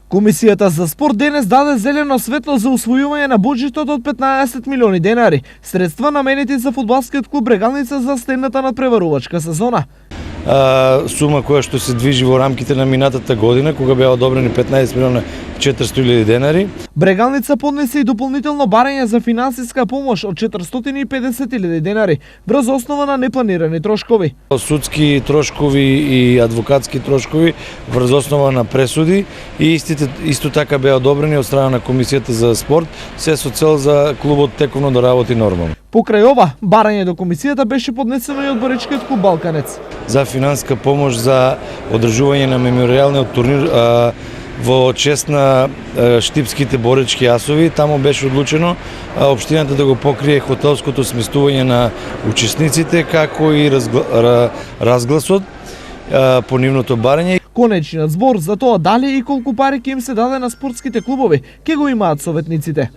Комисијата за спорт денес даде зелено светло за усвојување на буџетот од 15 милиони денари, средства наменети за фудбалскиот клуб Брегалница за следната надпреварувачка сезона. Сума која што се движи во рамките на минатата година, кога беа одобрени 15 милиона 400.000 денари. Брегалница поднесе и дополнително барање за финансиска помош од 450.000 денари врз основа на непланирани трошкови. Судски трошкови и адвокатски трошкови врз основа на пресуди и исто така беа одобрени од страна на Комисијата за спорт, се со цел за клубот тековно да работи нормално. Покрај ова, барање до комисијата беше поднесено и од боречкиот клуб Балканец. За финансиска помош за одржување на меморијалниот турнир во чест на штипските боречки асови, таму беше одлучено општината да го покрие хотелското сместување на учесниците, како и разгласот по нивното барање. Конечниот збор за тоа дали и колку пари ќе им се даде на спортските клубови ќе го имаат советниците.